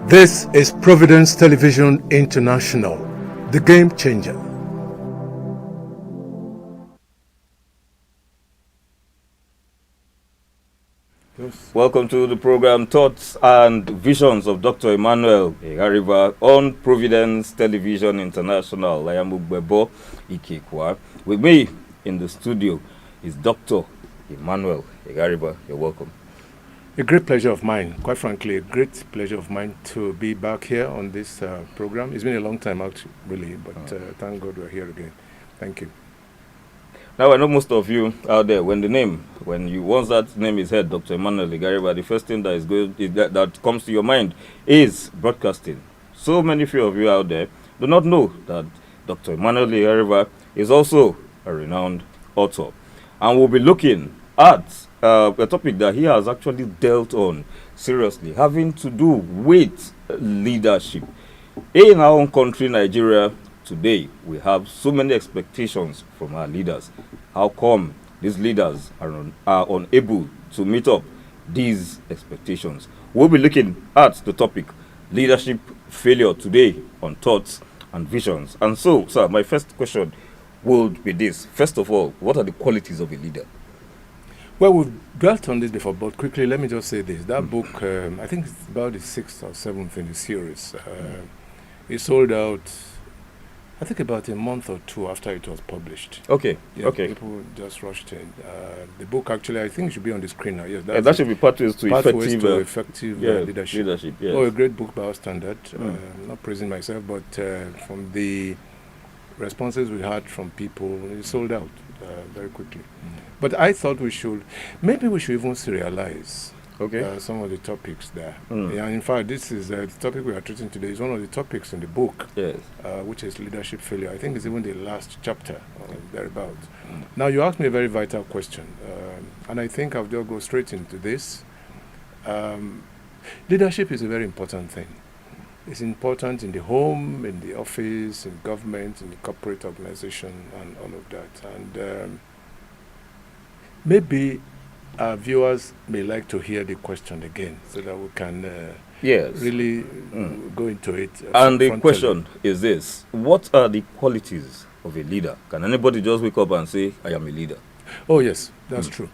This is Providence Television International, the game changer. Welcome to the program Thoughts and Visions of Dr. Emmanuel Igariba on Providence Television International. I am Ugbebo Ikekwa. With me in the studio is Dr. Emmanuel Igariba. You're welcome. A great pleasure of mine, quite frankly, a great pleasure of mine to be back here on this program. It's been a long time out, really, but thank God we're here again. Thank you. Now, I know most of you out there, once that name is heard, Dr. Emmanuel Igariba, the first thing that comes to your mind is broadcasting. So many few of you out there do not know that Dr. Emmanuel Igariba is also a renowned author. And we'll be looking at a topic that he has actually dealt on seriously, having to do with leadership. In our own country, Nigeria, today, we have so many expectations from our leaders. How come these leaders are unable to meet up these expectations? We'll be looking at the topic, leadership failure, today on Thoughts and Visions. And so, sir, my first question would be this. First of all, what are the qualities of a leader? Well, we've dwelt on this before, but quickly, let me just say this. That book, I think it's about the 6th or 7th in the series. It sold out, I think, about a month or two after it was published. Okay, yeah, okay. People just rushed in. The book, actually, I think should be on the screen now. Yes, that should be pathways to effective leadership. Yes. Oh, a great book by our standard. Not praising myself, but from the responses we had from people, it sold out very quickly. But I thought we should even serialize some of the topics there. Yeah, in fact, this is the topic we are treating today is one of the topics in the book, yes. Which is leadership failure. I think it's even the last chapter thereabouts. Now, you asked me a very vital question, and I think I'll just go straight into this. Leadership is a very important thing. It's important in the home, in the office, in government, in the corporate organization, and all of that. And maybe our viewers may like to hear the question again so that we can really go into it. And the question is this: what are the qualities of a leader? Can anybody just wake up and say, I am a leader? Oh, yes, that's true.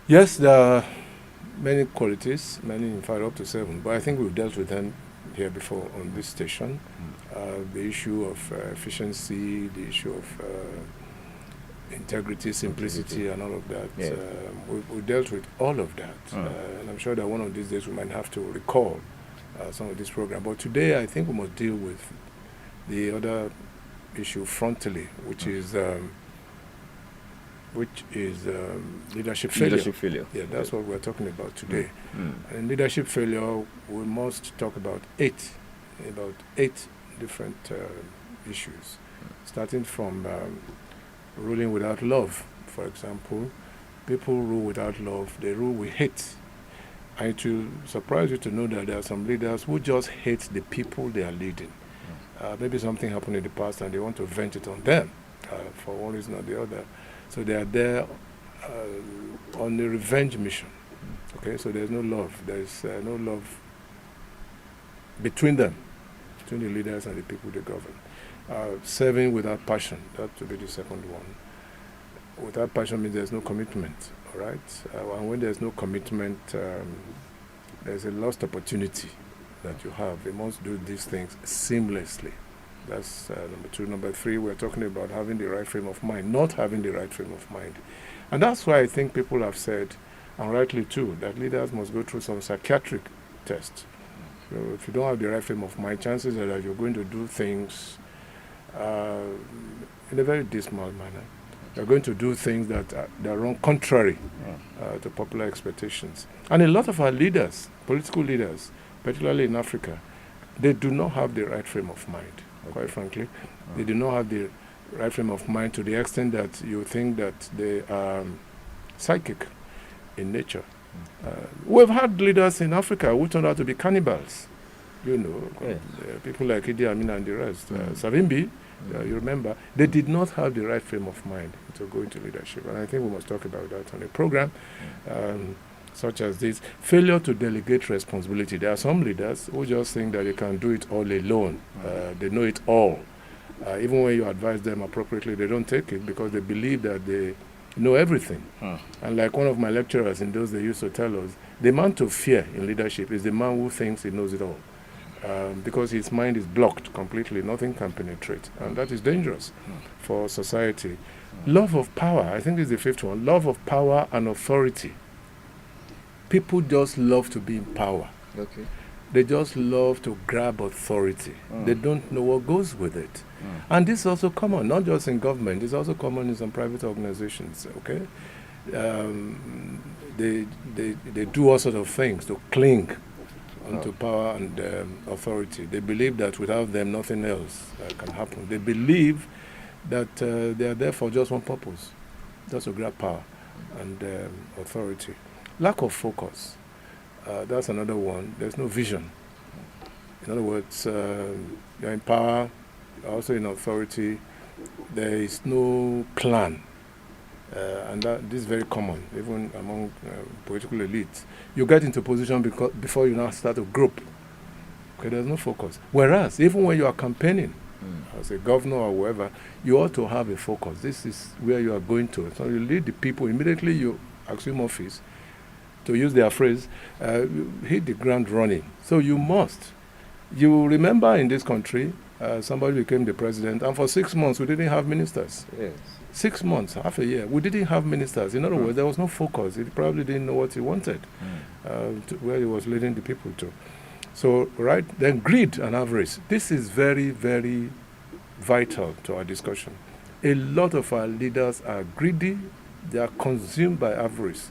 Yes, there are many qualities, in fact, up to 7, but I think we've dealt with them here before on this station. The issue of efficiency, the issue of integrity, simplicity, and all of that. Yeah. We dealt with all of that. And I'm sure that one of these days we might have to recall some of this program. But today I think we must deal with the other issue frontally, which is leadership failure. Leadership failure. Yeah, that's what we're talking about today. And leadership failure, we must talk about eight different issues, starting from ruling without love. For example, people rule without love, they rule with hate. And it will surprise you to know that there are some leaders who just hate the people they are leading. Maybe something happened in the past and they want to vent it on them for one reason or the other. So they are there on a revenge mission. Okay, so there's no love. There's no love between them, between the leaders and the people they govern. Serving without passion, that would be the second one. Without passion means there's no commitment, all right? And when there's no commitment, there's a lost opportunity that you have. You must do these things seamlessly. That's number 2. Number 3, we're talking about having the right frame of mind, not having the right frame of mind. And that's why I think people have said, and rightly too, that leaders must go through some psychiatric tests. So if you don't have the right frame of mind, chances are that you're going to do things in a very dismal manner. You're going to do things that are wrong, contrary to popular expectations. And a lot of our leaders, political leaders, particularly in Africa, they do not have the right frame of mind, quite frankly. They do not have the right frame of mind to the extent that you think that they are psychic in nature. We've had leaders in Africa who turned out to be cannibals. People like Idi Amin and the rest. Savimbi, you remember, they did not have the right frame of mind to go into leadership. And I think we must talk about that on the program. such as this. Failure to delegate responsibility. There are some leaders who just think that they can do it all alone. They know it all. Even when you advise them appropriately, they don't take it because they believe that they know everything. And like one of my lecturers in those days used to tell us, the man to fear in leadership is the man who thinks he knows it all. Because his mind is blocked completely, nothing can penetrate. And that is dangerous for society. Love of power, I think is the fifth one. Love of power and authority. People just love to be in power. Okay. They just love to grab authority. They don't know what goes with it. And this is also common, not just in government, it's also common in some private organizations, okay? They do all sorts of things to cling onto power and authority. They believe that without them, nothing else can happen. They believe that they are there for just one purpose, just to grab power and authority. Lack of focus. That's another one. There's no vision. In other words, you're in power, you're also in authority. There is no plan. And this is very common, even among political elites. You get into position before you now start a group. Okay, there's no focus. Whereas, even when you are campaigning, as a governor or whoever, you ought to have a focus. This is where you are going to. So you lead the people. Immediately you assume office, to use their phrase, hit the ground running. So you must. You remember in this country, somebody became the president, and for 6 months we didn't have ministers. Yes. 6 months, half a year, we didn't have ministers. In other words, there was no focus. He probably didn't know what he wanted, where he was leading the people to. So, right, then greed and avarice. This is very, very vital to our discussion. A lot of our leaders are greedy. They are consumed by avarice.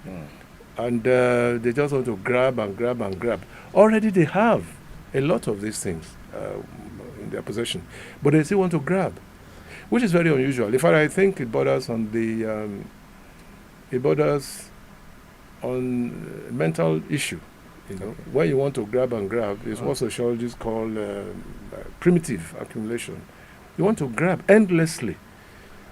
And they just want to grab and grab and grab. Already they have a lot of these things in their possession, but they still want to grab, which is very unusual. In fact, I think it borders on mental issue. You know, when you want to grab and grab, is what sociologists call primitive accumulation. You want to grab endlessly.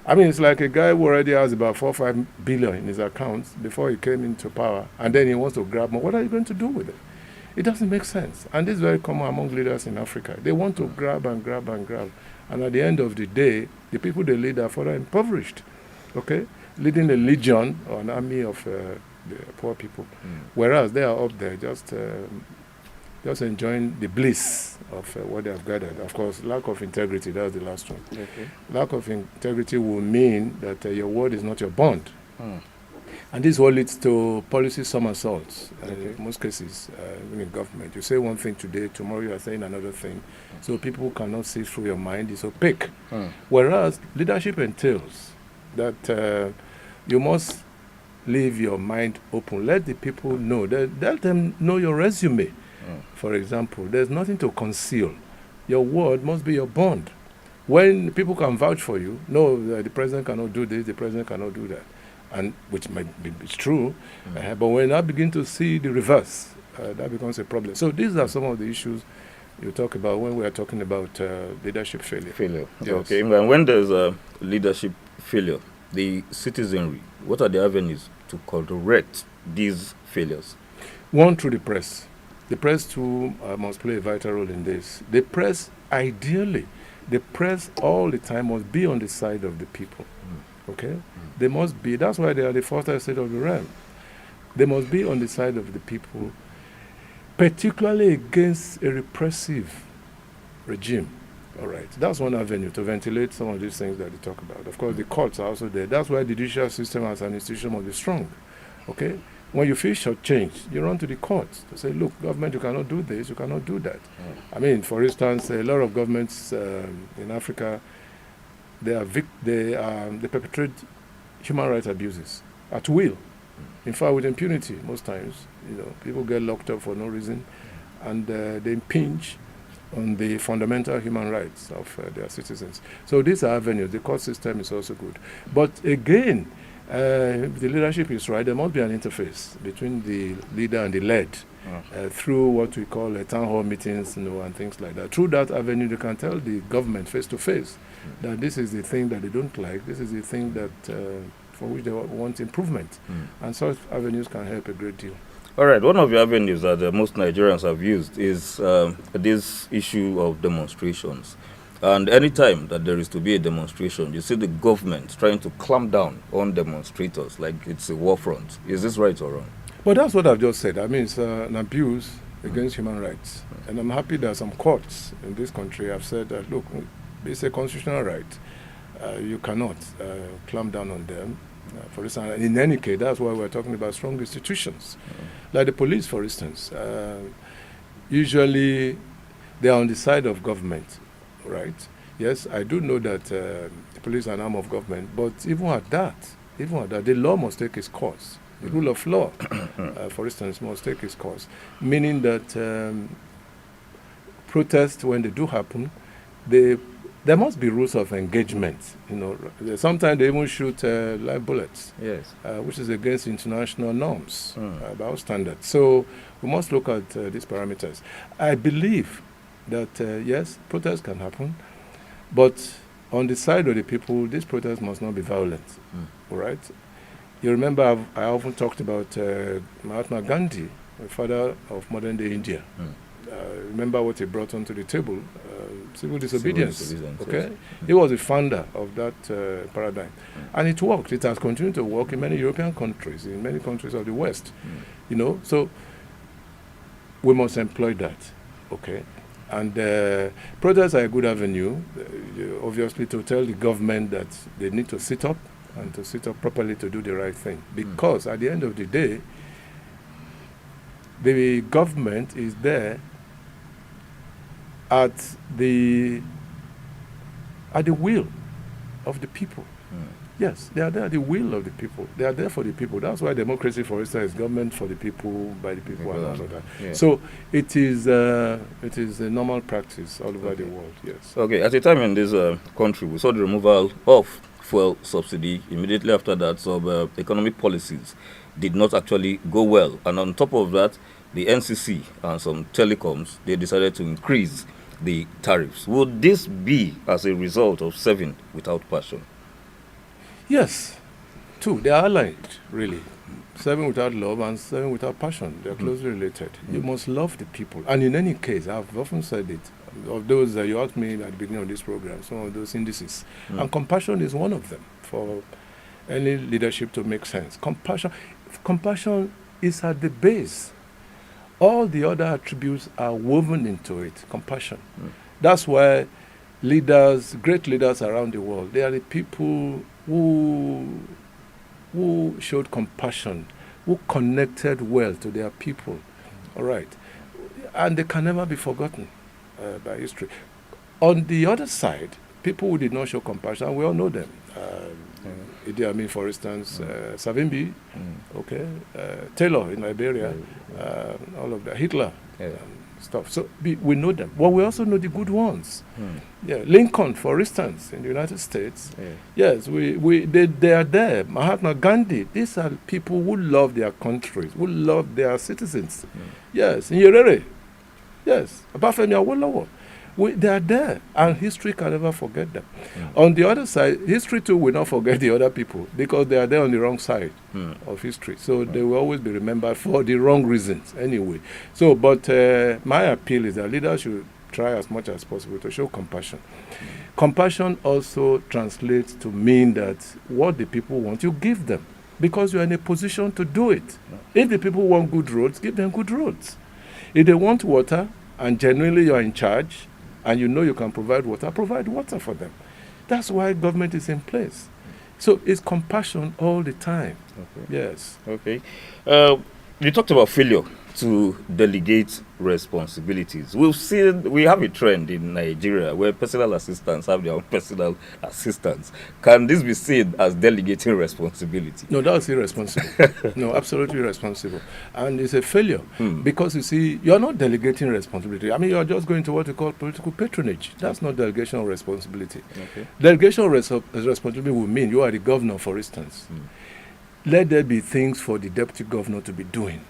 I mean, it's like a guy who already has about 4 or 5 billion in his accounts before he came into power, and then he wants to grab more. What are you going to do with it? It doesn't make sense. And this is very common among leaders in Africa. They want to grab and grab and grab. And at the end of the day, the people they lead are further impoverished, okay? Leading a legion or an army of the poor people. Whereas they are up there just enjoying the bliss of what they have gathered. Of course, lack of integrity, that's the last one. Okay. Lack of integrity will mean that your word is not your bond. And this is what leads to policy somersaults in most cases in government. You say one thing today, tomorrow you are saying another thing. So people cannot see through your mind. It's opaque. Whereas leadership entails that you must leave your mind open. Let the people know. Let them know your resume. For example, there's nothing to conceal. Your word must be your bond. When people can vouch for you, no, the president cannot do this, the president cannot do that, and which might be it's true, but when I begin to see the reverse, that becomes a problem. So these are some of the issues you talk about when we are talking about leadership failure. Yes. Okay, and when there's a leadership failure, the citizenry, what are the avenues to correct these failures? One, through the press. The press too must play a vital role in this. The press, ideally, the press all the time must be on the side of the people. Okay? They must be. That's why they are the fourth estate of the realm. They must be on the side of the people, particularly against a repressive regime. All right. That's one avenue to ventilate some of these things that they talk about. Of course, the courts are also there. That's why the judicial system as an institution must be strong. Okay? When you feel shortchanged, you run to the courts to say, look, government, you cannot do this, you cannot do that. I mean, for instance, a lot of governments in Africa, they perpetrate human rights abuses at will. In fact, with impunity, most times, people get locked up for no reason, and they impinge on the fundamental human rights of their citizens. So these are avenues. The court system is also good. But again, if the leadership is right, there must be an interface between the leader and the led through what we call town hall meetings, and things like that. Through that avenue, they can tell the government face to face that this is the thing that they don't like, this is the thing that for which they want improvement. And such avenues can help a great deal. All right, one of the avenues that most Nigerians have used is this issue of demonstrations. And anytime that there is to be a demonstration, you see the government trying to clamp down on demonstrators like it's a war front. Is this right or wrong? Well, that's what I've just said. I mean, it's an abuse against human rights. And I'm happy that some courts in this country have said that, look, it's a constitutional right. You cannot clamp down on them. For instance, in any case, that's why we're talking about strong institutions. Like the police, for instance. Usually, they're on the side of government, right? Yes, I do know that the police are an arm of government, but even at that, the law must take its course. The rule of law, for instance, must take its course, meaning that protests, when they do happen, there must be rules of engagement. You know, sometimes they even shoot live bullets, yes, which is against international norms, about standards. So we must look at these parameters. I believe that yes, protests can happen, but on the side of the people, these protests must not be violent. All right. You remember I often talked about Mahatma Gandhi, the father of modern-day India. Remember what he brought onto the table? Civil disobedience. Okay, yes. He was the founder of that paradigm, and it worked. It has continued to work in many European countries, in many countries of the West. You know, so we must employ that. Okay, and protests are a good avenue, obviously, to tell the government that they need to sit up and to sit up properly to do the right thing. Because at the end of the day, the government is there at the will of the people. Yes, they are there at the will of the people. They are there for the people. That's why democracy, for instance, is government for the people, by the people, and all of that. Yeah. So it is a normal practice all over the world. Yes. Okay. At a time in this country, we saw the removal of fuel subsidy. Immediately after that, some economic policies did not actually go well. And on top of that, the NCC and some telecoms, they decided to increase the tariffs. Would this be as a result of serving without passion? Yes. Two, they are allied, really. Serving without love and serving without passion, they are closely related. You must love the people. And in any case, I've often said it, of those that you asked me at the beginning of this program, some of those indices. And compassion is one of them for any leadership to make sense. Compassion is at the base. All the other attributes are woven into it. Compassion. That's why leaders, great leaders around the world, they are the people who showed compassion, who connected well to their people. All right. And they can never be forgotten by history. On the other side, people who did not show compassion, we all know them. Idi Amin, for instance, Savimbi, okay, Taylor in Liberia, all of that, Hitler, stuff. So we know them. Well, we also know the good ones. Yeah, Lincoln, for instance, in the United States. Yes, they are there. Mahatma Gandhi. These are people who love their countries, who love their citizens. Yes, in Nyerere. Yes, Obafemi Awolowo. They are there, and history can never forget them. On the other side, history too will not forget the other people because they are there on the wrong side of history. So they will always be remembered for the wrong reasons anyway. So, but my appeal is that leaders should try as much as possible to show compassion. Compassion also translates to mean that what the people want, you give them because you are in a position to do it. If the people want good roads, give them good roads. If they want water and genuinely you are in charge, and you know you can provide water for them. That's why government is in place. So it's compassion all the time. Okay. Yes. Okay. You talked about failure to delegate responsibilities. We have a trend in Nigeria where personal assistants have their own personal assistants. Can this be seen as delegating responsibility? No, that's irresponsible. No, absolutely irresponsible. And it's a failure because, you see, you're not delegating responsibility. I mean, you're just going to what we call political patronage. That's not delegation of responsibility. Okay. Delegation of responsibility would mean you are the governor, for instance. Let there be things for the deputy governor to be doing.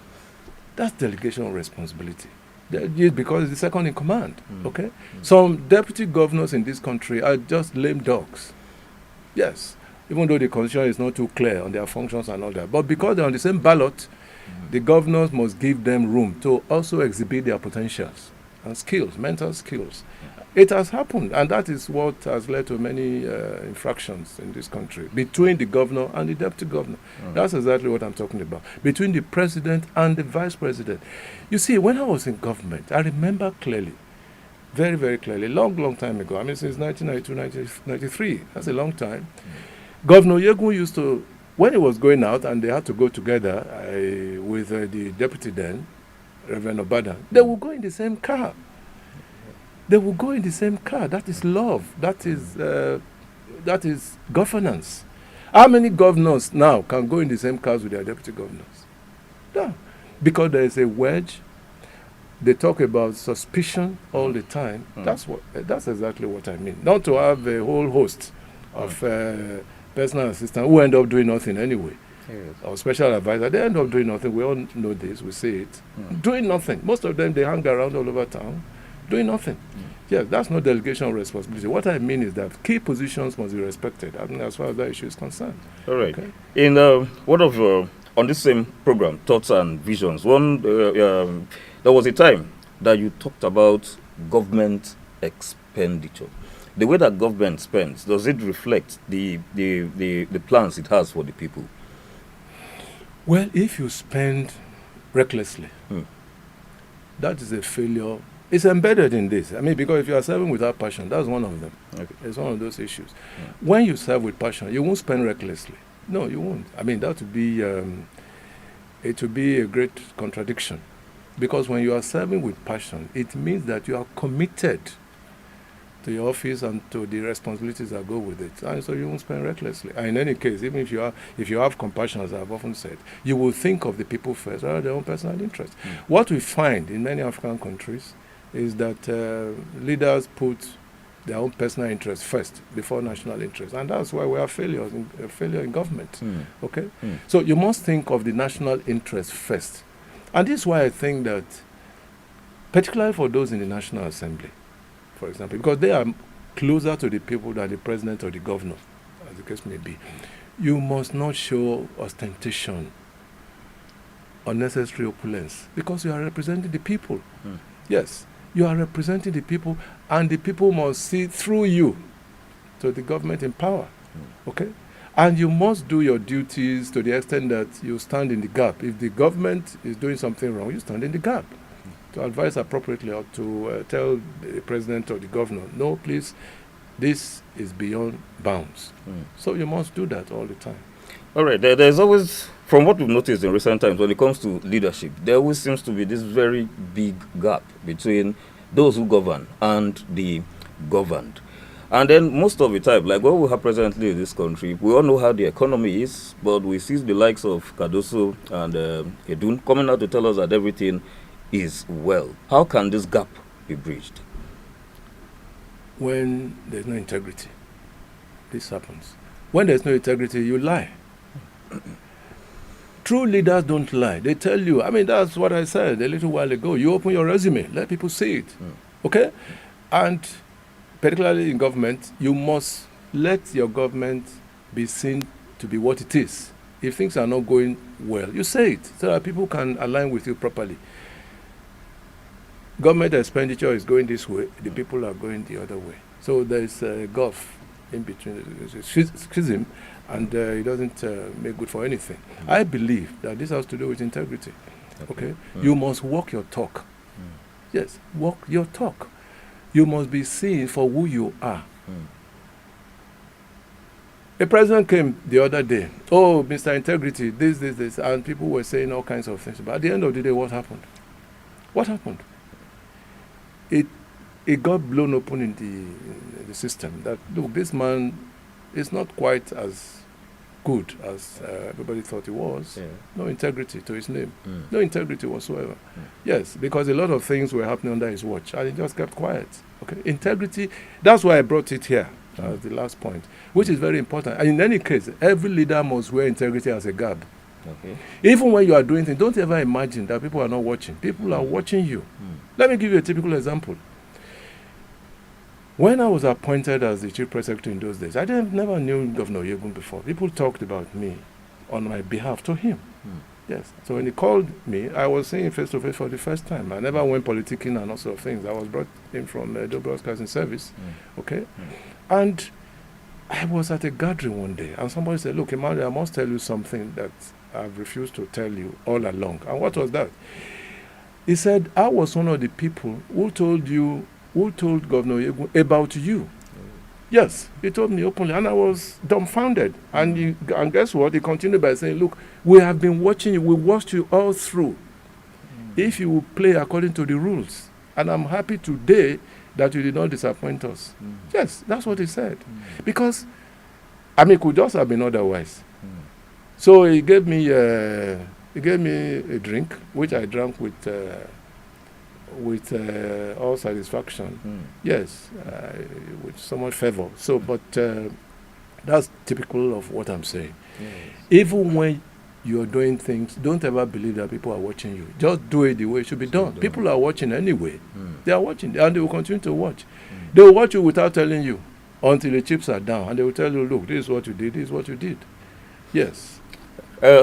That's delegation of responsibility. Because it's the second in command. Okay? Some deputy governors in this country are just lame dogs. Yes. Even though the constitution is not too clear on their functions and all that. But because they're on the same ballot, the governors must give them room to also exhibit their potentials and skills, mental skills. It has happened, and that is what has led to many infractions in this country between the governor and the deputy governor. That's exactly what I'm talking about. Between the president and the vice president. You see, when I was in government, I remember clearly, very, very clearly, long time ago, I mean since 1992, 1993, that's a long time, Governor Yegun used to, when he was going out and they had to go together with the deputy then, Reverend Obada, they would go in the same car. They will go in the same car. That is love. That is governance. How many governors now can go in the same cars with their deputy governors? No. Because there is a wedge. They talk about suspicion all the time. That's exactly what I mean. Not to have a whole host of personal assistants who end up doing nothing anyway. Yes. Or special advisor, they end up doing nothing. We all know this. We see it. Doing nothing. Most of them, they hang around all over town. Doing nothing. Yes, that's not delegation of responsibility. What I mean is that key positions must be respected, I mean, as far as that issue is concerned. All right. Okay? In one of on this same program, Thoughts and Visions, there was a time that you talked about government expenditure. The way that government spends, does it reflect the plans it has for the people? Well, if you spend recklessly, that is a failure. It's embedded in this. I mean, because if you are serving without passion, that's one of them. Okay. It's one of those issues. When you serve with passion, you won't spend recklessly. No, you won't. I mean, that would be, it would be a great contradiction. Because when you are serving with passion, it means that you are committed to your office and to the responsibilities that go with it. And so you won't spend recklessly. And in any case, even if you have compassion, as I've often said, you will think of the people first rather than their own personal interest. What we find in many African countries is that leaders put their own personal interest first before national interest, and that's why we have failure in government. Okay, so you must think of the national interest first, and this is why I think that, particularly for those in the National Assembly, for example, because they are closer to the people than the president or the governor, as the case may be, you must not show ostentation, unnecessary opulence, because you are representing the people. Yes. You are representing the people, and the people must see through you to the government in power. Okay? And you must do your duties to the extent that you stand in the gap. If the government is doing something wrong, you stand in the gap to advise appropriately or to tell the president or the governor, no, please, this is beyond bounds. So you must do that all the time. All right. There's always, from what we've noticed in recent times, when it comes to leadership, there always seems to be this very big gap between those who govern and the governed. And then most of the time, like what we have presently in this country, we all know how the economy is, but we see the likes of Cardoso and Edun coming out to tell us that everything is well. How can this gap be bridged? When there's no integrity, this happens. When there's no integrity, you lie. True leaders don't lie. They tell you. I mean, that's what I said a little while ago. You open your resume, let people see it. Okay? And particularly in government, you must let your government be seen to be what it is. If things are not going well, you say it so that people can align with you properly. Government expenditure is going this way, the people are going the other way. So there's a gulf in between, there's a schism, and it doesn't make good for anything. I believe that this has to do with integrity. Okay? You must walk your talk. Yes, walk your talk. You must be seen for who you are. A president came the other day, oh, Mr. Integrity, this, and people were saying all kinds of things. But at the end of the day, what happened? What happened? It got blown open in the system that, look, this man is not quite as good as everybody thought he was. Yeah. No integrity to his name. No integrity whatsoever. Yes, because a lot of things were happening under his watch, and he just kept quiet. Okay, integrity, that's why I brought it here as the last point, which is very important. And in any case, every leader must wear integrity as a garb. Okay. Even when you are doing things, don't ever imagine that people are not watching. People are watching you. Let me give you a typical example. When I was appointed as the chief press secretary in those days, I never knew Governor Yegun before. People talked about me on my behalf to him. Yes. So when he called me, I was seeing him face to face for the first time. I never went politicking and all sort of things. I was brought in from the broadcasting service. Okay. And I was at a gathering one day, and somebody said, "Look, Emmanuel, I must tell you something that I've refused to tell you all along." And what was that? He said, "I was one of the people who told Governor Yegun about you." Yes, he told me openly, and I was dumbfounded. And guess what? He continued by saying, "Look, we have been watching you. We watched you all through. If you will play according to the rules, and I'm happy today that you did not disappoint us." Yes, that's what he said. Because, I mean, it could just have been otherwise. So he gave me a drink, which I drank with all satisfaction. Yes, with so much fervor. So, but that's typical of what I'm saying. Yes. Even when you're doing things, don't ever believe that people are watching you. Just do it the way it should be done. People are watching anyway. They are watching, and they will continue to watch. They will watch you without telling you until the chips are down, and they will tell you, "Look, this is what you did, this is what you did." Yes.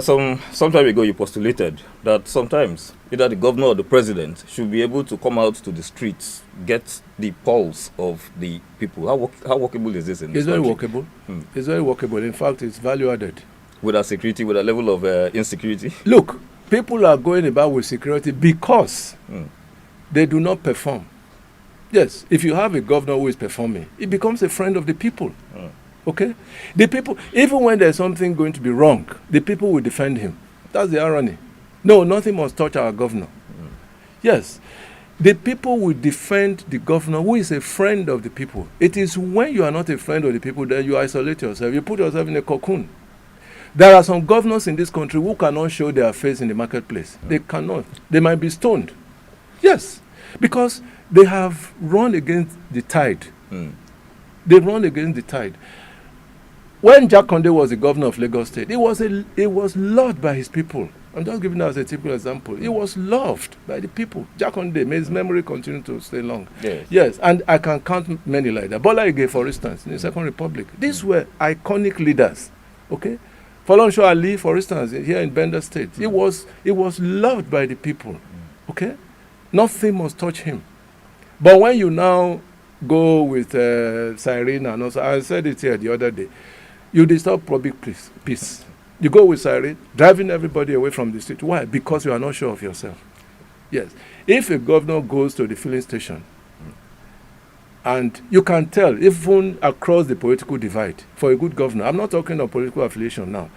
Some time ago, you postulated that sometimes either the governor or the president should be able to come out to the streets, get the pulse of the people. How workable is this in this country? Very workable. It's very workable. In fact, it's value added. With our security, with a level of insecurity? Look, people are going about with security because they do not perform. Yes, if you have a governor who is performing, he becomes a friend of the people. Okay? The people, even when there's something going to be wrong, the people will defend him. That's the irony. No, nothing must touch our governor. Yes, the people will defend the governor who is a friend of the people. It is when you are not a friend of the people that you isolate yourself. You put yourself in a cocoon. There are some governors in this country who cannot show their face in the marketplace. They cannot. They might be stoned. Yes, because they have run against the tide. They run against the tide. When Jack Conde was the governor of Lagos State, he was loved by his people. I'm just giving that as a typical example. He was loved by the people. Jack Conde, may his memory continue to stay long. Yes, and I can count many like that. Bola Ige, for instance, in the Second Republic. These were iconic leaders. Okay? Folorunso Ali, for instance, here in Bender State, he was loved by the people. Okay? Nothing must touch him. But when you now go with Cyrene and also, I said it here the other day, you disturb public peace. You go with Cyrene, driving everybody away from the street. Why? Because you are not sure of yourself. Yes. If a governor goes to the filling station, and you can tell, even across the political divide, for a good governor, I'm not talking of political affiliation now,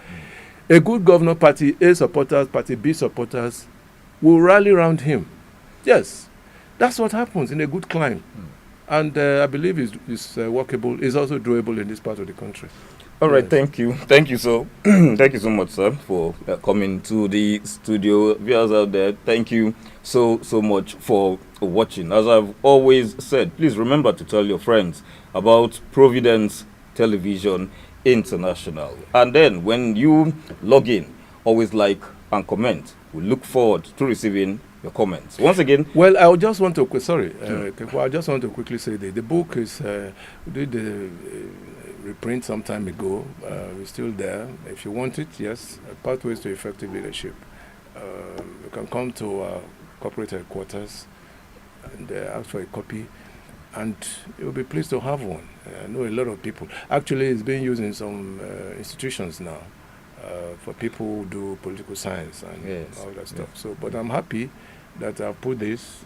a good governor, party A supporters, party B supporters, will rally around him. Yes. That's what happens in a good climb. And I believe it's workable. It's also doable in this part of the country. All right, thank you. Thank you so much, sir, for coming to the studio. Viewers out there, thank you so much for watching. As I've always said, please remember to tell your friends about Providence Television International. And then when you log in, always like and comment. We look forward to receiving your comments. Once again. Well, I just want to I just want to quickly say that the book is we did the reprint some time ago. It's still there. If you want it, yes. Pathways to Effective Leadership. You can come to our corporate headquarters and ask for a copy, and you'll be pleased to have one. I know a lot of people. Actually, it's being used in some institutions now for people who do political science and all that stuff. So, but I'm happy that I've put this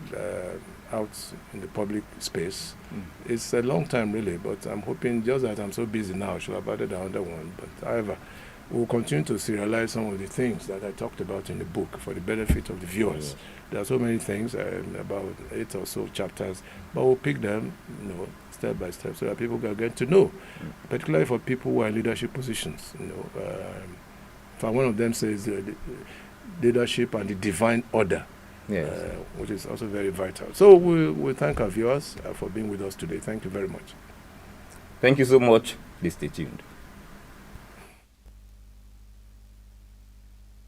out in the public space. It's a long time really, but I'm hoping, just that I'm so busy now, I should have added another one. But however, we'll continue to serialize some of the things that I talked about in the book for the benefit of the viewers. There are so many things, about 8 or so chapters, but we'll pick them, step by step, so that people can get to know, particularly for people who are in leadership positions. One of them says leadership and the divine order. Which is also very vital. So we thank our viewers for being with us today. Thank you very much. Thank you so much. Please stay tuned.